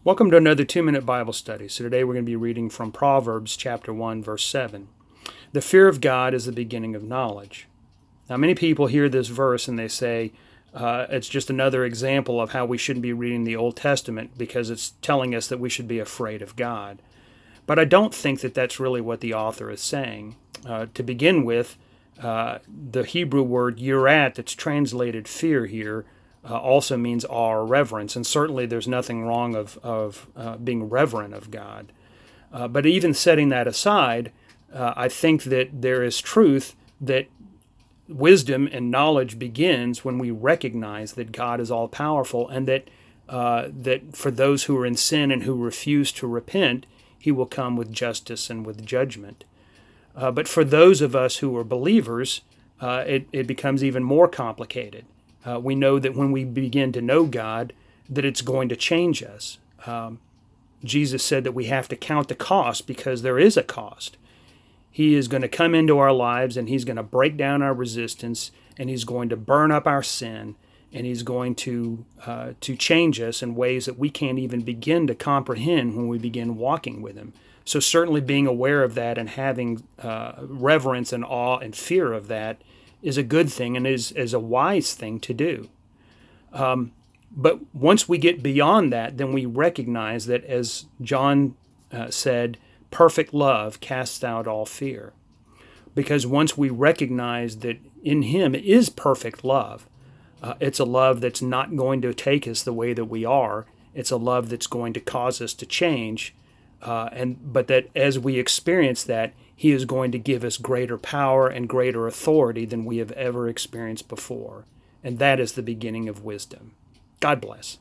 Welcome to another 2-minute Bible study. So today we're going to be reading from Proverbs chapter 1, verse 7. The fear of God is the beginning of knowledge. Now, many people hear this verse and they say it's just another example of how we shouldn't be reading the Old Testament because it's telling us that we should be afraid of God. But I don't think that that's really what the author is saying. To begin with, the Hebrew word yirat that's translated fear here also means awe or reverence, and certainly there's nothing wrong of being reverent of God. But even setting that aside, I think that there is truth that wisdom and knowledge begins when we recognize that God is all-powerful, and that for those who are in sin and who refuse to repent, He will come with justice and with judgment. But for those of us who are believers, it becomes even more complicated. We know that when we begin to know God, that it's going to change us. Jesus said that we have to count the cost because there is a cost. He is going to come into our lives and He's going to break down our resistance, and He's going to burn up our sin, and He's going to change us in ways that we can't even begin to comprehend when we begin walking with Him. So certainly being aware of that and having reverence and awe and fear of that is a good thing and is a wise thing to do. But once we get beyond that, then we recognize that, as John said, perfect love casts out all fear. Because once we recognize that in Him is perfect love, it's a love that's not going to take us the way that we are. It's a love that's going to cause us to change. But that as we experience that, He is going to give us greater power and greater authority than we have ever experienced before. And that is the beginning of wisdom. God bless.